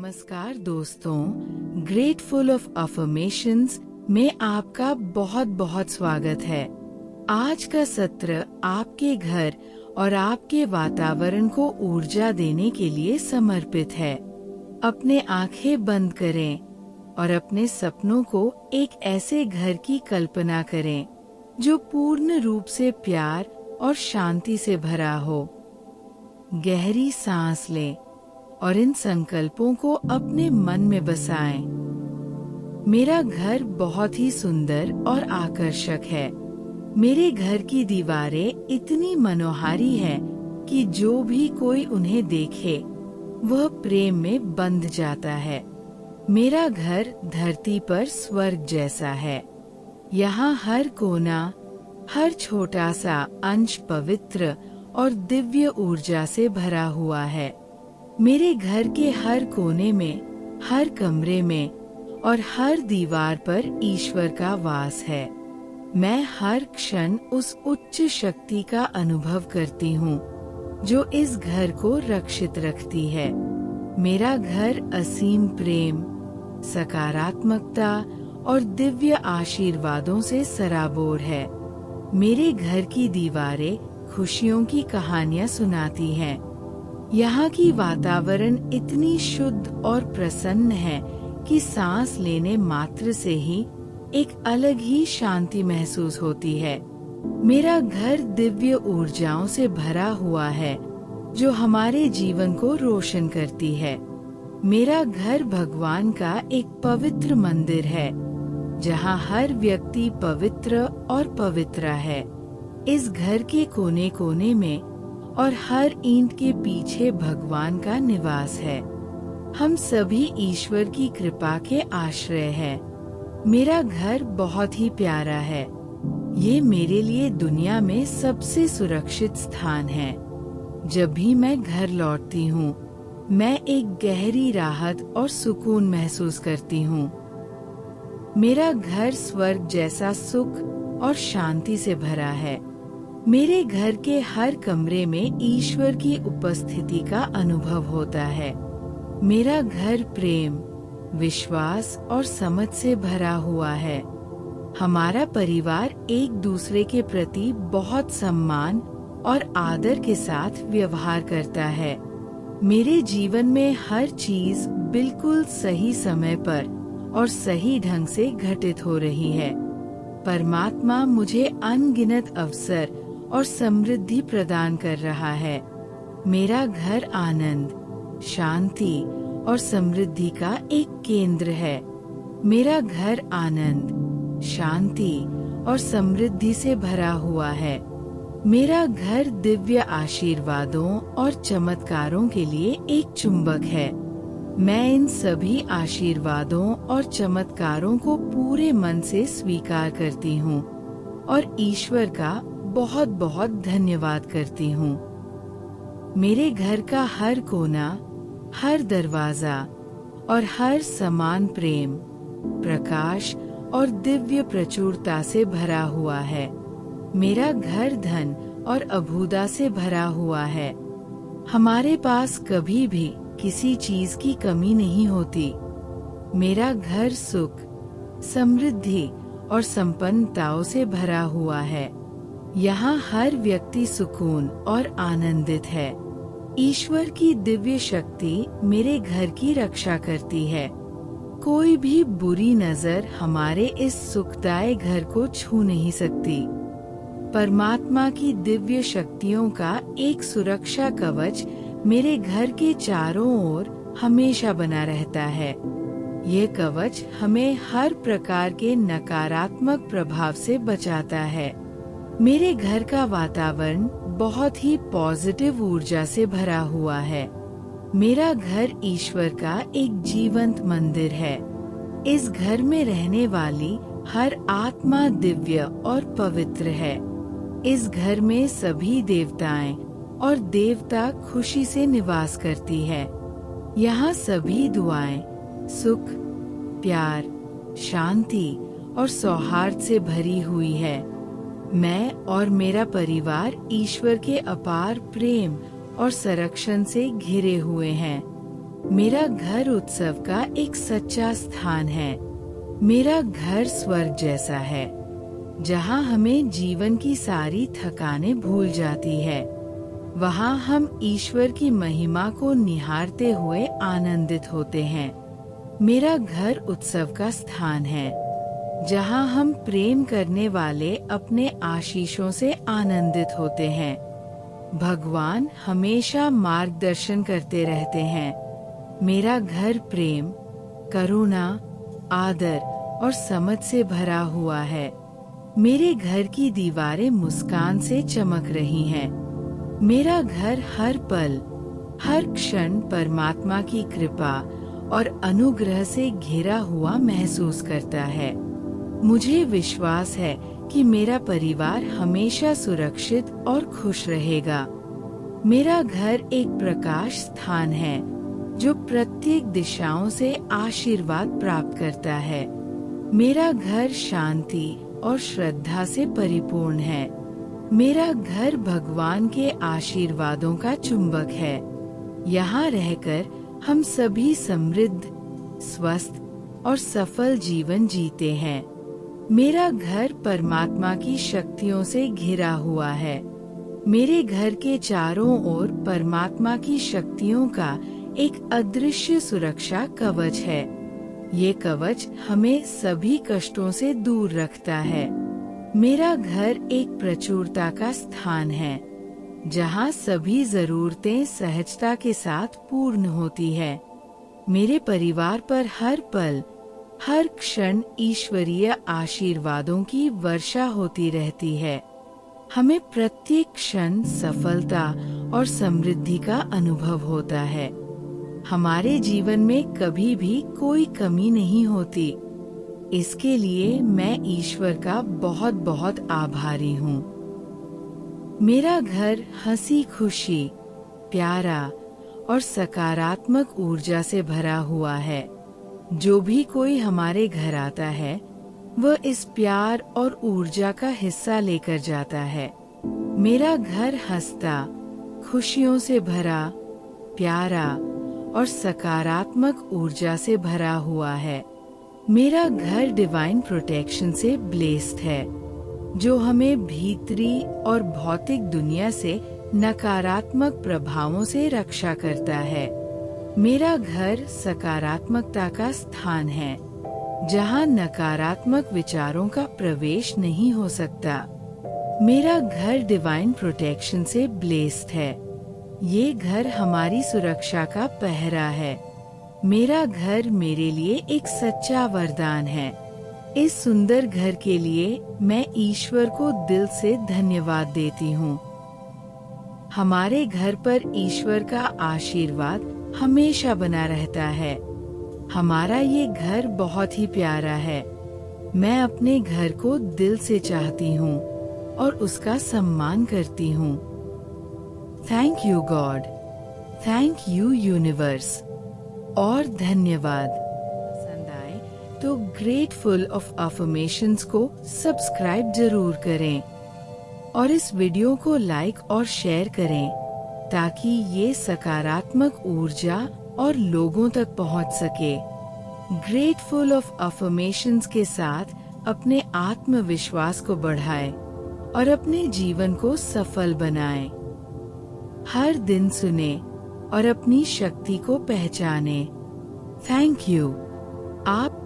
नमस्कार दोस्तों, grateful of affirmations में आपका बहुत बहुत स्वागत है। आज का सत्र आपके घर और आपके वातावरण को ऊर्जा देने के लिए समर्पित है। अपने आंखें बंद करें और अपने सपनों को एक ऐसे घर की कल्पना करें जो पूर्ण रूप से प्यार और शांति से भरा हो। गहरी सांस लें और इन संकल्पों को अपने मन में बसाएं। मेरा घर बहुत ही सुंदर और आकर्षक है। मेरे घर की दीवारें इतनी मनोहारी हैं कि जो भी कोई उन्हें देखे वह प्रेम में बंध जाता है। मेरा घर धरती पर स्वर्ग जैसा है। यहाँ हर कोना, हर छोटा सा अंश पवित्र और दिव्य ऊर्जा से भरा हुआ है। मेरे घर के हर कोने में, हर कमरे में और हर दीवार पर ईश्वर का वास है। मैं हर क्षण उस उच्च शक्ति का अनुभव करती हूँ जो इस घर को रक्षित रखती है। मेरा घर असीम प्रेम, सकारात्मकता और दिव्य आशीर्वादों से सराबोर है। मेरे घर की दीवारें खुशियों की कहानियाँ सुनाती हैं। यहाँ की वातावरण इतनी शुद्ध और प्रसन्न है कि सांस लेने मात्र से ही एक अलग ही शांति महसूस होती है। मेरा घर दिव्य ऊर्जाओं से भरा हुआ है जो हमारे जीवन को रोशन करती है। मेरा घर भगवान का एक पवित्र मंदिर है जहाँ हर व्यक्ति पवित्र और पवित्र है। इस घर के कोने कोने में और हर ईंट के पीछे भगवान का निवास है। हम सभी ईश्वर की कृपा के आश्रय हैं। मेरा घर बहुत ही प्यारा है। ये मेरे लिए दुनिया में सबसे सुरक्षित स्थान है। जब भी मैं घर लौटती हूँ, मैं एक गहरी राहत और सुकून महसूस करती हूँ। मेरा घर स्वर्ग जैसा सुख और शांति से भरा है। मेरे घर के हर कमरे में ईश्वर की उपस्थिति का अनुभव होता है। मेरा घर प्रेम, विश्वास और समझ से भरा हुआ है। हमारा परिवार एक दूसरे के प्रति बहुत सम्मान और आदर के साथ व्यवहार करता है। मेरे जीवन में हर चीज बिल्कुल सही समय पर और सही ढंग से घटित हो रही है। परमात्मा मुझे अनगिनत अवसर और समृद्धि प्रदान कर रहा है। मेरा घर आनंद, शांति और समृद्धि का एक केंद्र है। मेरा घर आनंद, शांति और समृद्धि से भरा हुआ है। मेरा घर दिव्य आशीर्वादों और चमत्कारों के लिए एक चुंबक है। मैं इन सभी आशीर्वादों और चमत्कारों को पूरे मन से स्वीकार करती हूँ और ईश्वर का बहुत बहुत धन्यवाद करती हूँ। मेरे घर का हर कोना, हर दरवाजा और हर समान प्रेम, प्रकाश और दिव्य प्रचुरता से भरा हुआ है। मेरा घर धन और अभूदा से भरा हुआ है। हमारे पास कभी भी किसी चीज की कमी नहीं होती। मेरा घर सुख, समृद्धि और संपन्नताओं से भरा हुआ है। यहाँ हर व्यक्ति सुकून और आनंदित है। ईश्वर की दिव्य शक्ति मेरे घर की रक्षा करती है। कोई भी बुरी नजर हमारे इस सुखदायक घर को छू नहीं सकती। परमात्मा की दिव्य शक्तियों का एक सुरक्षा कवच मेरे घर के चारों ओर हमेशा बना रहता है। ये कवच हमें हर प्रकार के नकारात्मक प्रभाव से बचाता है। मेरे घर का वातावरण बहुत ही पॉजिटिव ऊर्जा से भरा हुआ है। मेरा घर ईश्वर का एक जीवंत मंदिर है। इस घर में रहने वाली हर आत्मा दिव्य और पवित्र है। इस घर में सभी देवताएं और देवता खुशी से निवास करती है। यहाँ सभी दुआएं सुख, प्यार, शांति और सौहार्द से भरी हुई है। मैं और मेरा परिवार ईश्वर के अपार प्रेम और संरक्षण से घिरे हुए हैं। मेरा घर उत्सव का एक सच्चा स्थान है। मेरा घर स्वर्ग जैसा है, जहाँ हमें जीवन की सारी थकानें भूल जाती है। वहाँ हम ईश्वर की महिमा को निहारते हुए आनंदित होते हैं। मेरा घर उत्सव का स्थान है, जहाँ हम प्रेम करने वाले अपने आशीषों से आनंदित होते हैं। भगवान हमेशा मार्गदर्शन करते रहते हैं। मेरा घर प्रेम, करुणा, आदर और समझ से भरा हुआ है। मेरे घर की दीवारें मुस्कान से चमक रही हैं। मेरा घर हर पल, हर क्षण परमात्मा की कृपा और अनुग्रह से घिरा हुआ महसूस करता है। मुझे विश्वास है कि मेरा परिवार हमेशा सुरक्षित और खुश रहेगा। मेरा घर एक प्रकाश स्थान है, जो प्रत्येक दिशाओं से आशीर्वाद प्राप्त करता है। मेरा घर शांति और श्रद्धा से परिपूर्ण है। मेरा घर भगवान के आशीर्वादों का चुंबक है। यहाँ रहकर हम सभी समृद्ध, स्वस्थ और सफल जीवन जीते हैं। मेरा घर परमात्मा की शक्तियों से घिरा हुआ है। मेरे घर के चारों ओर परमात्मा की शक्तियों का एक अदृश्य सुरक्षा कवच है। ये कवच हमें सभी कष्टों से दूर रखता है। मेरा घर एक प्रचुरता का स्थान है, जहाँ सभी जरूरतें सहजता के साथ पूर्ण होती है। मेरे परिवार पर हर पल, हर क्षण ईश्वरीय आशीर्वादों की वर्षा होती रहती है। हमें प्रत्येक क्षण सफलता और समृद्धि का अनुभव होता है। हमारे जीवन में कभी भी कोई कमी नहीं होती। इसके लिए मैं ईश्वर का बहुत बहुत आभारी हूँ। मेरा घर हंसी खुशी, प्यारा और सकारात्मक ऊर्जा से भरा हुआ है। जो भी कोई हमारे घर आता है, वह इस प्यार और ऊर्जा का हिस्सा लेकर जाता है। मेरा घर हंसता, खुशियों से भरा, प्यारा और सकारात्मक ऊर्जा से भरा हुआ है। मेरा घर डिवाइन प्रोटेक्शन से ब्लेस्ड है, जो हमें भीतरी और भौतिक दुनिया से नकारात्मक प्रभावों से रक्षा करता है। मेरा घर सकारात्मकता का स्थान है, जहाँ नकारात्मक विचारों का प्रवेश नहीं हो सकता। मेरा घर डिवाइन प्रोटेक्शन से ब्लेस्ड है। ये घर हमारी सुरक्षा का पहरा है। मेरा घर मेरे लिए एक सच्चा वरदान है। इस सुंदर घर के लिए मैं ईश्वर को दिल से धन्यवाद देती हूँ। हमारे घर पर ईश्वर का आशीर्वाद हमेशा बना रहता है। हमारा ये घर बहुत ही प्यारा है। मैं अपने घर को दिल से चाहती हूँ और उसका सम्मान करती हूँ। Thank you God, thank you universe और धन्यवाद। पसंद आए तो ग्रेटफुल ऑफ अफर्मेशंस को सब्सक्राइब जरूर करें और इस वीडियो को लाइक और शेयर करें, ताकि ये सकारात्मक ऊर्जा और लोगों तक पहुंच सके। ग्रेटफुल ऑफ अफर्मेशंस के साथ अपने आत्मविश्वास को बढ़ाएं और अपने जीवन को सफल बनाएं। हर दिन सुने और अपनी शक्ति को पहचानें। Thank you. आप